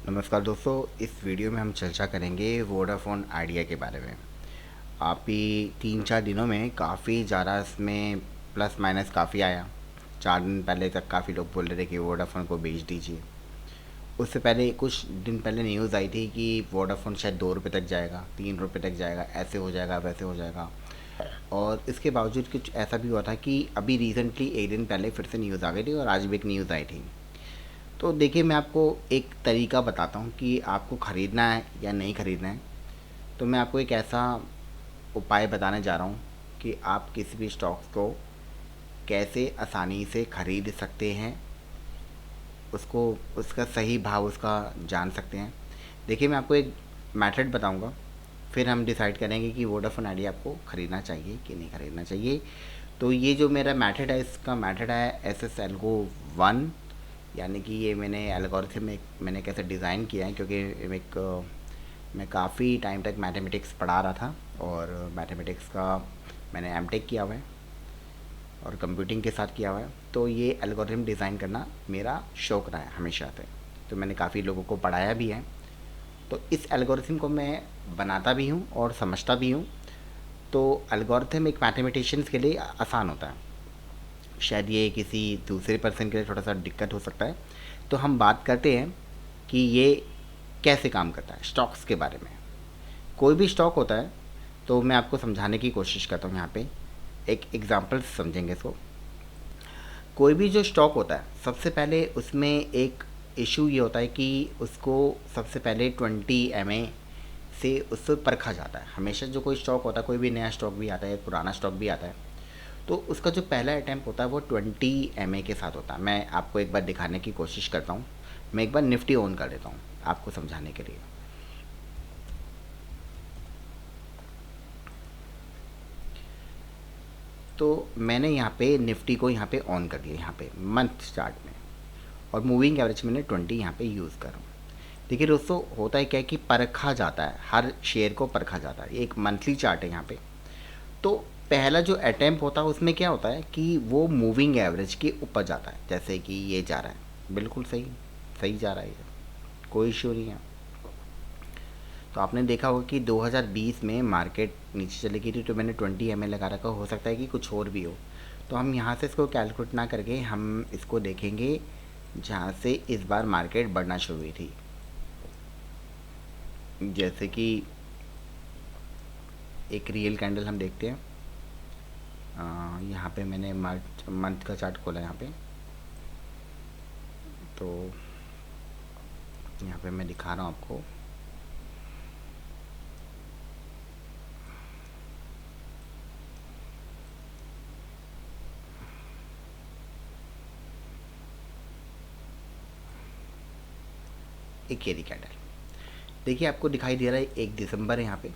नमस्कार दोस्तों, इस वीडियो में हम चर्चा करेंगे वोडाफोन आइडिया के बारे में। आप ही 3-4 दिनों में काफ़ी ज़्यादा इसमें प्लस माइनस काफ़ी आया। 4 दिन पहले तक काफ़ी लोग बोल रहे थे कि वोडाफोन को बेच दीजिए। उससे पहले कुछ दिन पहले न्यूज़ आई थी कि वोडाफोन शायद 2 रुपये तक जाएगा, 3 रुपये तक जाएगा, ऐसे हो जाएगा वैसे हो जाएगा। और इसके बावजूद कुछ ऐसा भी हुआ था कि अभी रिसेंटली एक दिन पहले फिर से न्यूज़ आ गई थी और आज भी एक न्यूज़ आई थी। तो देखिए, मैं आपको एक तरीका बताता हूँ कि आपको ख़रीदना है या नहीं ख़रीदना है। तो मैं आपको एक ऐसा उपाय बताने जा रहा हूँ कि आप किसी भी स्टॉक्स को कैसे आसानी से ख़रीद सकते हैं, उसको उसका सही भाव उसका जान सकते हैं। देखिए, मैं आपको एक मेथड बताऊँगा, फिर हम डिसाइड करेंगे कि वोडाफोन आइडिया आपको ख़रीदना चाहिए कि नहीं ख़रीदना चाहिए। तो ये जो मेरा मेथड है, इसका मेथड है SS एल्गो 1। यानी कि ये मैंने एल्गोरिथम मैंने कैसे डिज़ाइन किया है, क्योंकि मैं काफ़ी टाइम तक मैथमेटिक्स पढ़ा रहा था और मैथमेटिक्स का मैंने एमटेक किया हुआ है और कंप्यूटिंग के साथ किया हुआ है। तो ये एल्गोरिथम डिज़ाइन करना मेरा शौक़ रहा है हमेशा से। तो मैंने काफ़ी लोगों को पढ़ाया भी है। तो इस एल्गोरिथम को मैं बनाता भी हूँ और समझता भी हूँ। तो एल्गोरिथम एक मैथमेटिशियंस के लिए आसान होता है, शायद ये किसी दूसरे पर्सन के लिए थोड़ा सा दिक्कत हो सकता है। तो हम बात करते हैं कि ये कैसे काम करता है स्टॉक्स के बारे में। कोई भी स्टॉक होता है तो मैं आपको समझाने की कोशिश करता हूँ। यहाँ पे एक एग्जांपल समझेंगे इसको। कोई भी जो स्टॉक होता है, सबसे पहले उसमें एक इशू ये होता है कि उसको सबसे पहले 20 MA से उससे परखा जाता है। हमेशा जो कोई स्टॉक होता है, कोई भी नया स्टॉक भी आता है, पुराना स्टॉक भी आता है, तो उसका जो पहला अटैम्प्ट होता है वो 20 MA के साथ होता है। मैं आपको एक बार दिखाने की कोशिश करता हूँ। मैं एक बार निफ्टी ऑन कर देता हूँ आपको समझाने के लिए। तो मैंने यहाँ पे निफ्टी को यहाँ पे ऑन कर दिया, यहाँ पे मंथ चार्ट में, और मूविंग एवरेज मैंने 20 यहाँ पे यूज़ कर रहा हूँ। देखिए दोस्तों, होता है क्या है कि परखा जाता है, हर शेयर को परखा जाता है। एक मंथली चार्ट है यहाँ पे। तो पहला जो अटैम्प्ट होता है उसमें क्या होता है कि वो मूविंग एवरेज के ऊपर जाता है। जैसे कि ये जा रहा है, बिल्कुल सही सही जा रहा है, ये कोई इश्यू नहीं है। तो आपने देखा होगा कि 2020 में मार्केट नीचे चली गई थी, तो मैंने 20 MA लगा रखा। हो सकता है कि कुछ और भी हो। तो हम यहाँ से इसको कैलकुलेट ना करके हम इसको देखेंगे जहाँ से इस बार मार्केट बढ़ना शुरू हुई थी। जैसे कि एक रियल कैंडल हम देखते हैं। यहाँ पे मैंने मंथ का चार्ट खोला यहाँ पे। तो यहाँ पे मैं दिखा रहा हूँ आपको। एक ये कैंडल देखिए, आपको दिखाई दे रहा है 1 दिसंबर है यहाँ पे।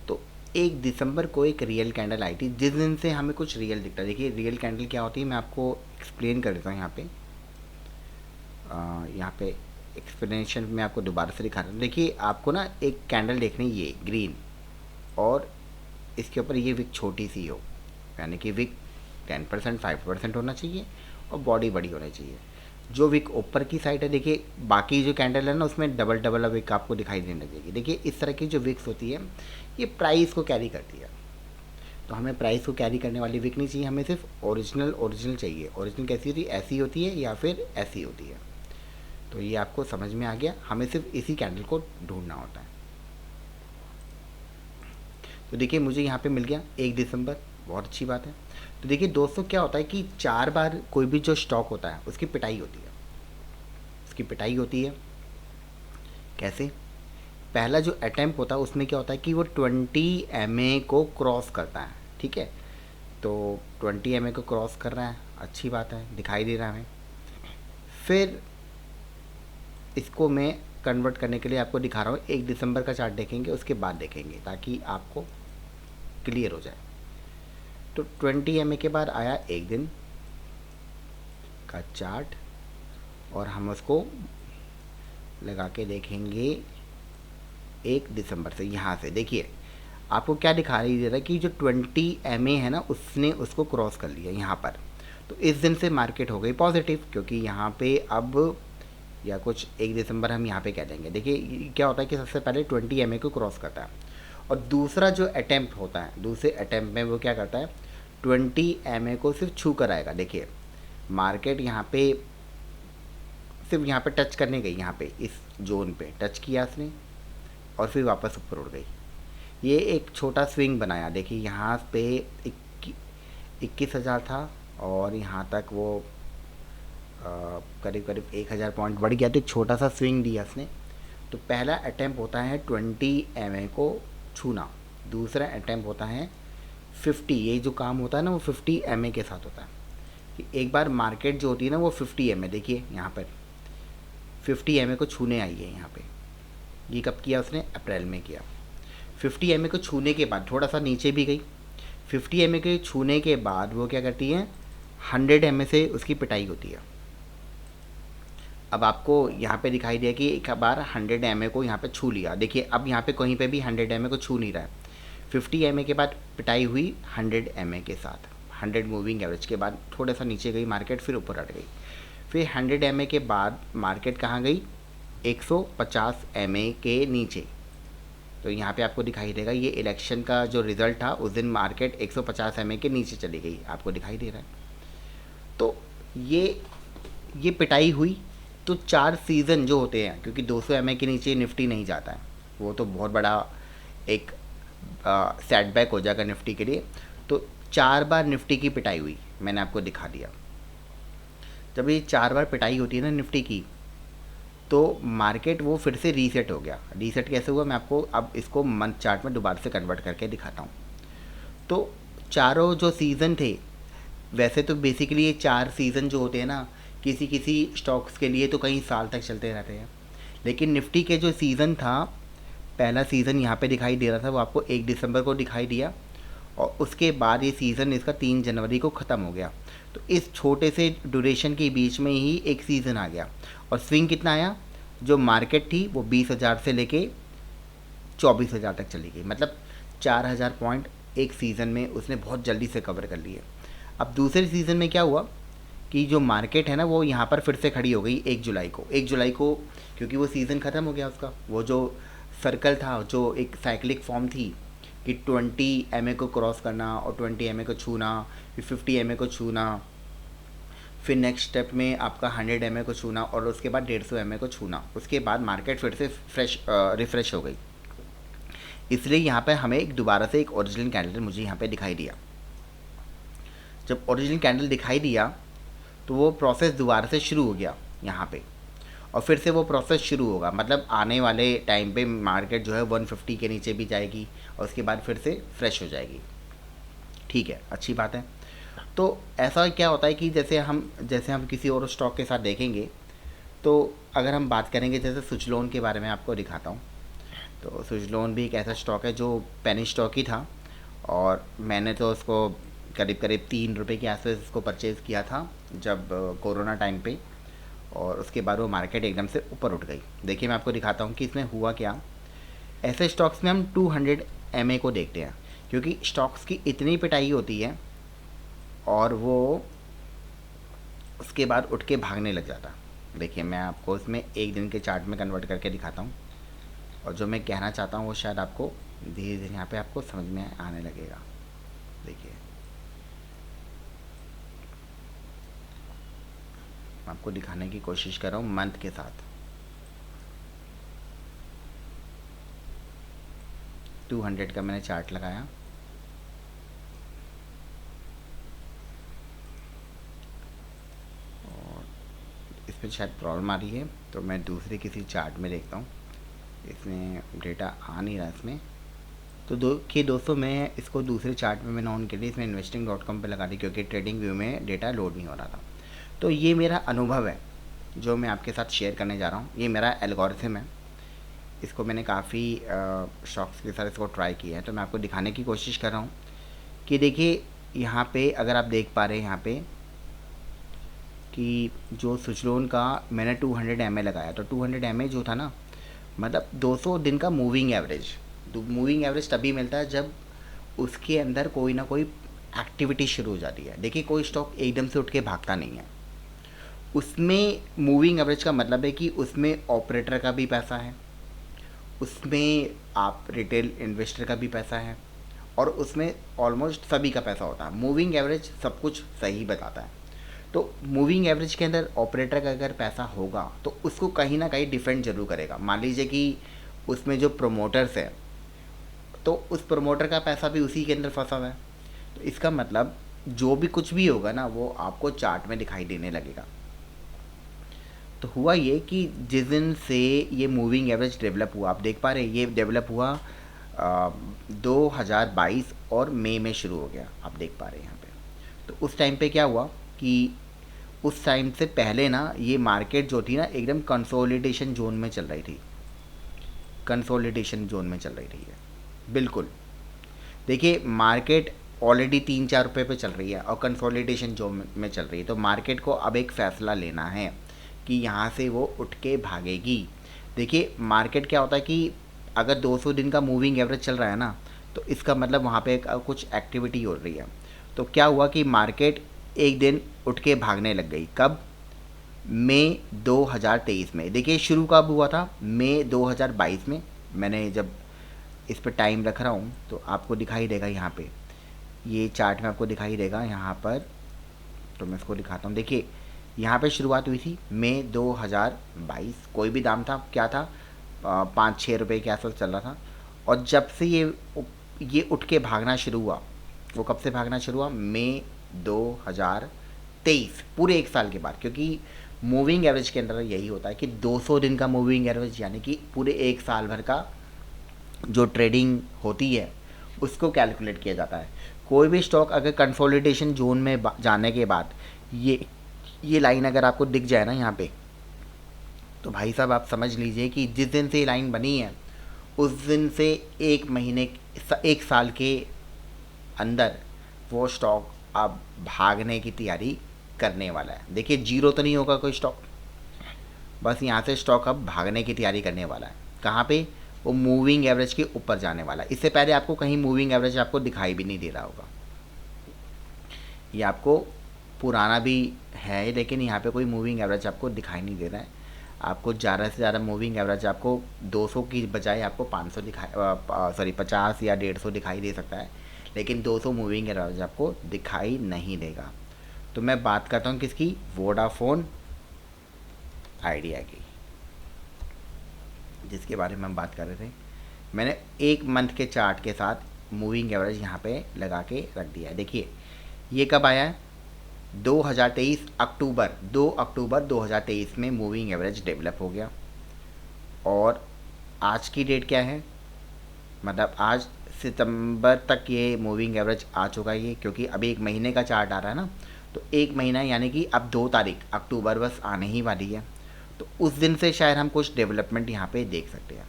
तो 1 दिसंबर को एक रियल कैंडल आई थी, जिस दिन से हमें कुछ रियल दिखता है। देखिए, रियल कैंडल क्या होती है, मैं आपको एक्सप्लेन कर देता हूँ यहाँ पे। यहाँ पे एक्सप्लेनेशन में आपको दोबारा से दिखा रहा हूँ। देखिए, आपको ना एक कैंडल देखनी, ये ग्रीन, और इसके ऊपर ये विक छोटी सी हो, यानी कि विक 10% 5% होना चाहिए और बॉडी बड़ी होनी चाहिए। जो विक ऊपर की साइड है, देखिए बाकी जो कैंडल है ना, उसमें डबल डबल विक आपको दिखाई देने लगेगी। देखिए, इस तरह की जो विक्स होती है, ये प्राइस को कैरी करती है। तो हमें प्राइस को कैरी करने वाली विक नहीं चाहिए, हमें सिर्फ ओरिजिनल चाहिए। ओरिजिनल कैसी होती है, ऐसी होती है या फिर ऐसी होती है। तो ये आपको समझ में आ गया, हमें सिर्फ इसी कैंडल को ढूंढना होता है। तो देखिए, मुझे यहाँ पे मिल गया 1 दिसंबर, बहुत अच्छी बात है। तो देखिए दोस्तों, क्या होता है कि 4 बार कोई भी जो स्टॉक होता है उसकी पिटाई होती है। उसकी पिटाई होती है कैसे? पहला जो अटैम्प्ट होता है उसमें क्या होता है कि वो 20 MA को क्रॉस करता है, ठीक है। तो 20 MA को क्रॉस कर रहा है, अच्छी बात है, दिखाई दे रहा है हमें। फिर इसको मैं कन्वर्ट करने के लिए आपको दिखा रहा हूँ। 1 दिसंबर का चार्ट देखेंगे, उसके बाद देखेंगे, ताकि आपको क्लियर हो जाए। तो 20 MA के बाद आया एक दिन का चार्ट, और हम उसको लगा के देखेंगे 1 दिसंबर से। यहाँ से देखिए, आपको क्या दिखाई दे रहा है कि जो 20 MA है ना, उसने उसको क्रॉस कर लिया यहाँ पर। तो इस दिन से मार्केट हो गई पॉजिटिव, क्योंकि यहाँ पे अब या कुछ 1 दिसंबर हम यहाँ पे कह देंगे। देखिए क्या होता है कि सबसे पहले 20 MA को क्रॉस करता है, और दूसरा जो अटैम्प्ट होता है, दूसरे अटैम्प्ट में वो क्या करता है, 20 MA को सिर्फ छू कर आएगा। देखिए मार्केट यहाँ पे सिर्फ यहाँ पे टच करने गई, यहाँ पे इस जोन पे टच किया इसने और फिर वापस ऊपर उड़ गई। ये एक छोटा स्विंग बनाया। देखिए यहाँ पे 21,000 था और यहाँ तक वो करीब करीब 1,000 पॉइंट बढ़ गया, तो एक छोटा सा स्विंग दिया इसने। तो पहला अटैम्प्ट होता है 20 MA को छूना, दूसरा अटैम्प्ट होता है 50, ये जो काम होता है ना वो 50 MA के साथ होता है। कि एक बार मार्केट जो होती है ना वो 50 MA, देखिए यहाँ पर 50 MA को छूने आई है यहाँ पे। ये कब किया उसने, अप्रैल में किया। 50 MA को छूने के बाद थोड़ा सा नीचे भी गई। 50 MA के छूने के बाद वो क्या करती है, 100 MA से उसकी पिटाई होती है। अब आपको यहाँ पे दिखाई दिया कि एक बार 100 MA को यहाँ पे छू लिया। देखिए अब यहाँ पे कहीं पे भी 100 MA को छू नहीं रहा है। 50 MA के बाद पिटाई हुई 100 MA के साथ, 100 मूविंग एवरेज के बाद थोड़ा सा नीचे गई मार्केट, फिर ऊपर हट गई। फिर 100 MA के बाद मार्केट कहाँ गई, 150 MA के नीचे। तो यहाँ पे आपको दिखाई देगा ये इलेक्शन का जो रिज़ल्ट था, उस दिन मार्केट 150 MA के नीचे चली गई, आपको दिखाई दे रहा है। तो ये पिटाई हुई। तो 4 सीज़न जो होते हैं, क्योंकि 200 MA के नीचे निफ्टी नहीं जाता है, वो तो बहुत बड़ा एक सेटबैक हो जाएगा निफ्टी के लिए। तो 4 बार निफ्टी की पिटाई हुई, मैंने आपको दिखा दिया। जब ये 4 बार पिटाई होती है ना निफ्टी की, तो मार्केट वो फिर से रीसेट हो गया। रीसेट कैसे हुआ, मैं आपको अब इसको मंथ चार्ट में दोबारा से कन्वर्ट करके दिखाता हूँ। तो चारों जो सीज़न थे, वैसे तो बेसिकली ये 4 सीज़न जो होते हैं ना, किसी किसी स्टॉक्स के लिए तो कई साल तक चलते रहते हैं। लेकिन निफ्टी के जो सीज़न था, पहला सीज़न यहाँ पे दिखाई दे रहा था, वो आपको 1 दिसंबर को दिखाई दिया, और उसके बाद ये सीज़न इसका 3 जनवरी को ख़त्म हो गया। तो इस छोटे से ड्यूरेशन के बीच में ही एक सीज़न आ गया। और स्विंग कितना आया, जो मार्केट थी वो 20,000 से लेके 24,000 तक चली गई, मतलब 4,000 पॉइंट एक सीज़न में उसने बहुत जल्दी से कवर कर लिए। अब दूसरे सीज़न में क्या हुआ कि जो मार्केट है ना वो यहाँ पर फिर से खड़ी हो गई 1 जुलाई को। 1 जुलाई को क्योंकि वो सीज़न ख़त्म हो गया उसका, वो जो सर्कल था, जो एक साइक्लिक फॉर्म थी कि 20 MA को क्रॉस करना और 20 MA को छूना, फिर 50 MA को छूना, फिर नेक्स्ट स्टेप में आपका 100 MA को छूना और उसके बाद 150 MA को छूना। उसके बाद मार्केट फिर से रिफ़्रेश हो गई। इसलिए यहाँ पे हमें एक दोबारा से एक ओरिजिनल कैंडल मुझे यहाँ पे दिखाई दिया। जब ओरिजिनल कैंडल दिखाई दिया तो वो प्रोसेस दोबारा से शुरू हो गया यहाँ पे, और फिर से वो प्रोसेस शुरू होगा। मतलब आने वाले टाइम पे मार्केट जो है 150 के नीचे भी जाएगी और उसके बाद फिर से फ्रेश हो जाएगी। ठीक है, अच्छी बात है। तो ऐसा क्या होता है कि जैसे हम किसी और स्टॉक के साथ देखेंगे, तो अगर हम बात करेंगे जैसे सुजलोन के बारे में आपको दिखाता हूँ। तो सुजलोन भी एक ऐसा स्टॉक है जो पेनी स्टॉक ही था, और मैंने तो उसको करीब करीब 3 रुपये के आसपास इसको परचेज़ किया था जब कोरोना टाइम पे, और उसके बाद वो मार्केट एकदम से ऊपर उठ गई। देखिए मैं आपको दिखाता हूँ कि इसमें हुआ क्या। ऐसे स्टॉक्स में हम 200 MA को देखते हैं, क्योंकि स्टॉक्स की इतनी पिटाई होती है और वो उसके बाद उठ के भागने लग जाता। देखिए मैं आपको इसमें एक दिन के चार्ट में कन्वर्ट करके दिखाता हूँ, और जो मैं कहना चाहता हूँ वो शायद आपको धीरे धीरे यहाँ पे आपको समझ में आने लगेगा। देखिए मैं आपको दिखाने की कोशिश कर रहा हूँ मंथ के साथ। 200 का मैंने चार्ट लगाया, और इसमें शायद प्रॉब्लम आ रही है, तो मैं दूसरे किसी चार्ट में देखता हूँ। इसमें डेटा आ नहीं रहा इसमें। तो दोस्तों मैं इसको दूसरे चार्ट में मैंने ऑन कर दिया, इसमें investing.com पे लगा दी, क्योंकि ट्रेडिंग व्यू में डेटा लोड नहीं हो रहा था। तो ये मेरा अनुभव है जो मैं आपके साथ शेयर करने जा रहा हूँ। ये मेरा एल्गोरिथम है, इसको मैंने काफ़ी स्टॉक्स के साथ इसको ट्राई किया है। तो मैं आपको दिखाने की कोशिश कर रहा हूँ कि देखिए यहाँ पे अगर आप देख पा रहे हैं यहाँ पे कि जो सुजलोन का मैंने 200 MA लगाया, तो 200 MA जो था ना, मतलब 200 दिन का मूविंग एवरेज तभी मिलता है जब उसके अंदर कोई ना कोई एक्टिविटी शुरू हो जाती है। देखिए कोई स्टॉक एकदम से उठ के भागता नहीं है, उसमें मूविंग एवरेज का मतलब है कि उसमें ऑपरेटर का भी पैसा है, उसमें आप रिटेल इन्वेस्टर का भी पैसा है, और उसमें ऑलमोस्ट सभी का पैसा होता है। मूविंग एवरेज सब कुछ सही बताता है। तो मूविंग एवरेज के अंदर ऑपरेटर का अगर पैसा होगा तो उसको कहीं ना कहीं डिफेंड जरूर करेगा। मान लीजिए कि उसमें जो प्रोमोटर्स है तो उस प्रोमोटर का पैसा भी उसी के अंदर फंसा हुआ है। तो इसका मतलब जो भी कुछ भी होगा ना वो आपको चार्ट में दिखाई देने लगेगा। तो हुआ ये कि जिस दिन से ये मूविंग एवरेज डेवलप हुआ, आप देख पा रहे हैं ये डेवलप हुआ 2022 और मई में शुरू हो गया, आप देख पा रहे हैं यहाँ पे। तो उस टाइम पे क्या हुआ कि उस टाइम से पहले ना ये मार्केट जो थी ना एकदम कंसोलिडेशन जोन में चल रही थी, कंसोलिडेशन जोन में चल रही थी ये बिल्कुल। देखिए मार्केट ऑलरेडी 3-4 रुपये पे चल रही है और कंसोलिडेशन जोन में चल रही है। तो मार्केट को अब एक फ़ैसला लेना है कि यहाँ से वो उठ के भागेगी। देखिए मार्केट क्या होता है कि अगर 200 दिन का मूविंग एवरेज चल रहा है ना तो इसका मतलब वहाँ पे कुछ एक्टिविटी हो रही है। तो क्या हुआ कि मार्केट एक दिन उठ के भागने लग गई। कब? मई 2023 में। देखिए शुरू कब हुआ था? मई 2022 में। मैंने जब इस पर टाइम रख रहा हूँ तो आपको दिखाई देगा यहाँ पे, ये चार्ट में आपको दिखाई देगा यहाँ पर। तो मैं इसको दिखाता हूँ। देखिए यहाँ पे शुरुआत हुई थी मई 2022, कोई भी दाम था, क्या था 5-6 रुपये के आसपास चल रहा था। और जब से ये उठ के भागना शुरू हुआ, वो कब से भागना शुरू हुआ? मई 2023, पूरे एक साल के बाद। क्योंकि मूविंग एवरेज के अंदर यही होता है कि 200 दिन का मूविंग एवरेज यानी कि पूरे एक साल भर का जो ट्रेडिंग होती है उसको कैलकुलेट किया जाता है। कोई भी स्टॉक अगर कंसोलिडेशन जोन में जाने के बाद ये लाइन अगर आपको दिख जाए ना यहाँ पे, तो भाई साहब आप समझ लीजिए कि जिस दिन से ये लाइन बनी है उस दिन से एक साल के अंदर वो स्टॉक अब भागने की तैयारी करने वाला है। देखिए जीरो तो नहीं होगा कोई स्टॉक, बस यहाँ से स्टॉक अब भागने की तैयारी करने वाला है। कहाँ पे? वो मूविंग एवरेज के ऊपर जाने वाला है। इससे पहले आपको कहीं मूविंग एवरेज आपको दिखाई भी नहीं दे रहा होगा। ये आपको पुराना भी है लेकिन यहाँ पे कोई मूविंग एवरेज आपको दिखाई नहीं दे रहा है। आपको ज़्यादा से ज़्यादा मूविंग एवरेज आपको 200 की बजाय आपको 500 दिखाई 50 या 150 दिखाई दे सकता है, लेकिन 200 मूविंग एवरेज आपको दिखाई नहीं देगा। तो मैं बात करता हूँ किसकी? वोडाफोन आइडिया की, जिसके बारे में हम बात कर रहे थे। मैंने एक मंथ के चार्ट के साथ मूविंग एवरेज यहाँ पे लगा के रख दिया है। देखिए ये कब आया है? 2023 अक्टूबर, 2 अक्टूबर 2023 में मूविंग एवरेज डेवलप हो गया। और आज की डेट क्या है? मतलब आज सितंबर तक ये मूविंग एवरेज आ चुका है ये, क्योंकि अभी एक महीने का चार्ट आ रहा है ना। तो एक महीना यानी कि अब 2 तारीख अक्टूबर बस आने ही वाली है। तो उस दिन से शायद हम कुछ डेवलपमेंट यहाँ पे देख सकते हैं।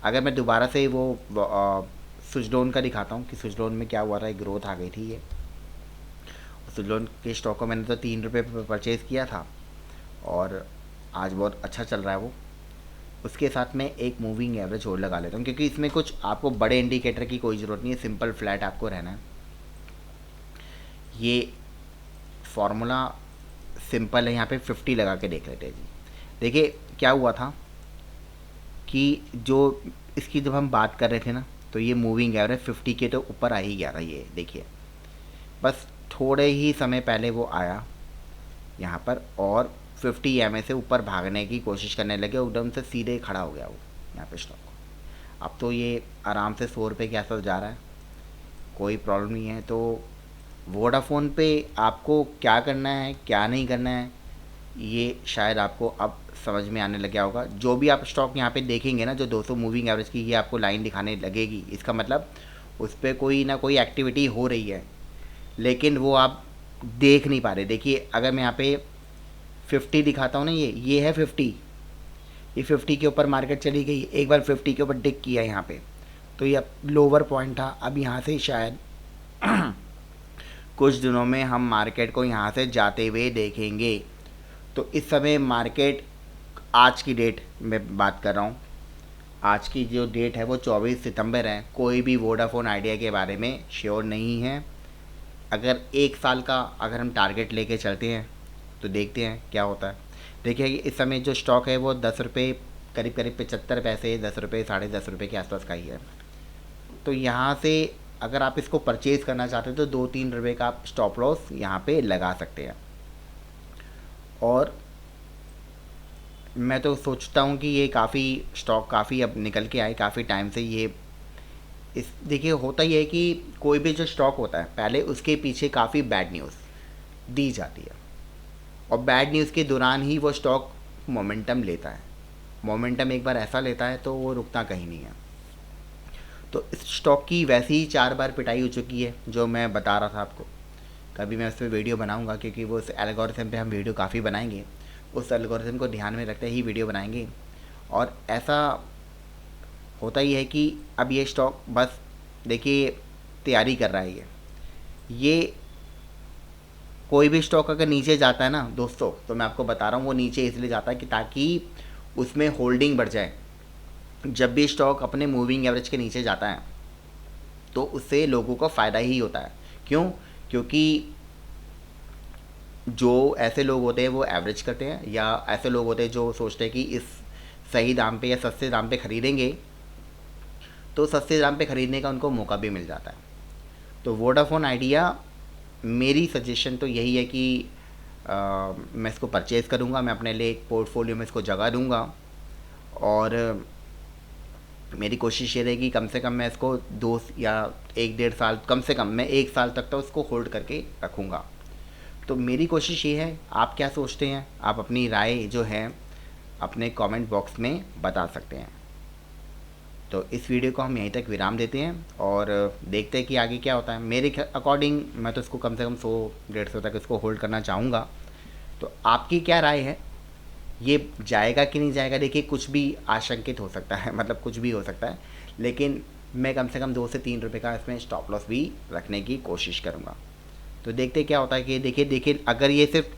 अगर मैं दोबारा से वो सुजलोन का दिखाता हूँ कि सुजलोन में क्या हुआ था, एक ग्रोथ आ गई थी। ये सुजलोन के स्टॉक को मैंने तो 3 रुपये पर परचेज़ किया था और आज बहुत अच्छा चल रहा है वो। उसके साथ में एक मूविंग एवरेज और लगा लेता हूँ, क्योंकि इसमें कुछ आपको बड़े इंडिकेटर की कोई ज़रूरत नहीं है, सिंपल फ्लैट आपको रहना है। ये फॉर्मूला सिंपल है, यहाँ पे 50 लगा के देख लेते हैं जी। देखिए क्या हुआ था कि जो इसकी जब हम बात कर रहे थे ना तो ये मूविंग एवरेज 50 के तो ऊपर आ ही गया था। ये देखिए बस थोड़े ही समय पहले वो आया यहाँ पर और 50 EMA से ऊपर भागने की कोशिश करने लगे, एकदम से सीधे खड़ा हो गया वो यहाँ पे स्टॉक। अब तो ये आराम से 100 रुपये के आसपास जा रहा है, कोई प्रॉब्लम नहीं है। तो वोडाफोन पे आपको क्या करना है क्या नहीं करना है ये शायद आपको अब समझ में आने लग गया होगा। जो भी आप स्टॉक यहाँ पे देखेंगे ना जो 200 मूविंग एवरेज की ये आपको लाइन दिखाने लगेगी, इसका मतलब उस पर कोई ना कोई एक्टिविटी हो रही है, लेकिन वो आप देख नहीं पा रहे। देखिए अगर मैं यहाँ पे 50 दिखाता हूँ ना, ये है 50, ये 50 के ऊपर मार्केट चली गई, एक बार 50 के ऊपर डिक किया यहाँ पे, तो ये लोअर पॉइंट था। अब यहाँ से शायद कुछ दिनों में हम मार्केट को यहाँ से जाते हुए देखेंगे। तो इस समय मार्केट, आज की डेट में बात कर रहा हूँ, आज की जो डेट है वो 24 सितंबर है। कोई भी वोडाफोन आइडिया के बारे में श्योर नहीं है। अगर एक साल का अगर हम टारगेट लेके चलते हैं तो देखते हैं क्या होता है। देखिए इस समय जो स्टॉक है वो 10 रुपये करीब करीब 75 पैसे, 10 रुपये, साढ़े 10 रुपये के आसपास का ही है। तो यहाँ से अगर आप इसको परचेज़ करना चाहते हो तो 2-3 रुपये का आप स्टॉप लॉस यहाँ पे लगा सकते हैं। और मैं तो सोचता हूँ कि ये काफ़ी स्टॉक काफ़ी अब निकल के आए काफ़ी टाइम से। ये इस देखिए होता ही है कि कोई भी जो स्टॉक होता है पहले उसके पीछे काफ़ी बैड न्यूज़ दी जाती है, और बैड न्यूज़ के दौरान ही वो स्टॉक मोमेंटम लेता है। मोमेंटम एक बार ऐसा लेता है तो वो रुकता कहीं नहीं है। तो इस स्टॉक की वैसे ही 4 बार पिटाई हो चुकी है, जो मैं बता रहा था आपको। कभी मैं उस पर वीडियो बनाऊंगा, क्योंकि वो उस एल्गोरिथम पे हम वीडियो काफ़ी बनाएंगे, उस एल्गोरिथम को ध्यान में रखते ही वीडियो बनाएंगे। और ऐसा होता ही है कि अब ये स्टॉक बस देखिए तैयारी कर रहा है। ये कोई भी स्टॉक अगर नीचे जाता है ना दोस्तों, तो मैं आपको बता रहा हूँ वो नीचे इसलिए जाता है कि ताकि उसमें होल्डिंग बढ़ जाए। जब भी स्टॉक अपने मूविंग एवरेज के नीचे जाता है तो उससे लोगों को फ़ायदा ही होता है। क्यों? क्योंकि जो ऐसे लोग होते हैं वो एवरेज करते हैं, या ऐसे लोग होते हैं जो सोचते हैं कि इस सही दाम पे या सस्ते दाम पे ख़रीदेंगे तो सस्ते दाम पे ख़रीदने का उनको मौका भी मिल जाता है। तो वोडाफोन आइडिया, मेरी सजेशन तो यही है कि मैं इसको परचेज़ करूँगा, मैं अपने लिए एक पोर्टफोलियो में इसको जगह दूँगा। और मेरी कोशिश ये रहेगी कम से कम मैं इसको 2 या 1-1.5 साल, कम से कम मैं 1 साल तक तो उसको होल्ड करके रखूँगा। तो मेरी कोशिश ये है। आप क्या सोचते हैं? आप अपनी राय जो है अपने कमेंट बॉक्स में बता सकते हैं। तो इस वीडियो को हम यहीं तक विराम देते हैं और देखते हैं कि आगे क्या होता है। मेरे अकॉर्डिंग मैं तो इसको कम से कम 100-150 तक इसको होल्ड करना चाहूँगा। तो आपकी क्या राय है? ये जाएगा कि नहीं जाएगा? देखिए कुछ भी आशंकित हो सकता है, मतलब कुछ भी हो सकता है, लेकिन मैं कम से कम 2 से 3 रुपये का इसमें स्टॉप लॉस भी रखने की कोशिश करूँगा। तो देखते क्या होता है कि देखिए अगर ये सिर्फ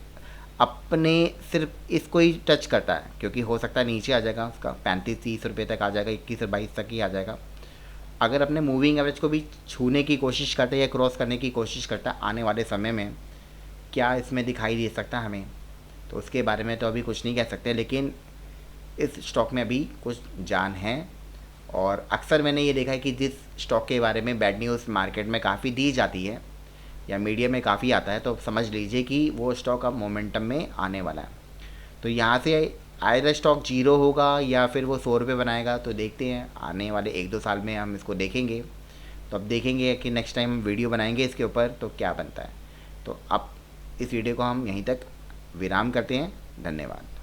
इसको ही टच करता है, क्योंकि हो सकता है नीचे आ जाएगा उसका 35-30 रुपये तक आ जाएगा, 21 से 22 तक ही आ जाएगा। अगर अपने मूविंग एवरेज को भी छूने की कोशिश करता है या क्रॉस करने की कोशिश करता है आने वाले समय में, क्या इसमें दिखाई दे सकता है हमें, तो उसके बारे में तो अभी कुछ नहीं कह सकते, लेकिन इस स्टॉक में अभी कुछ जान है। और अक्सर मैंने ये देखा है कि जिस स्टॉक के बारे में बैड न्यूज़ मार्केट में काफ़ी दी जाती है या मीडिया में काफ़ी आता है, तो समझ लीजिए कि वो स्टॉक अब मोमेंटम में आने वाला है। तो यहाँ से आएगा स्टॉक 0 होगा या फिर वो 100 रुपये बनाएगा, तो देखते हैं आने वाले 1-2 साल में हम इसको देखेंगे। तो अब देखेंगे कि नेक्स्ट टाइम हम वीडियो बनाएंगे इसके ऊपर तो क्या बनता है। तो अब इस वीडियो को हम यहीं तक विराम करते हैं। धन्यवाद।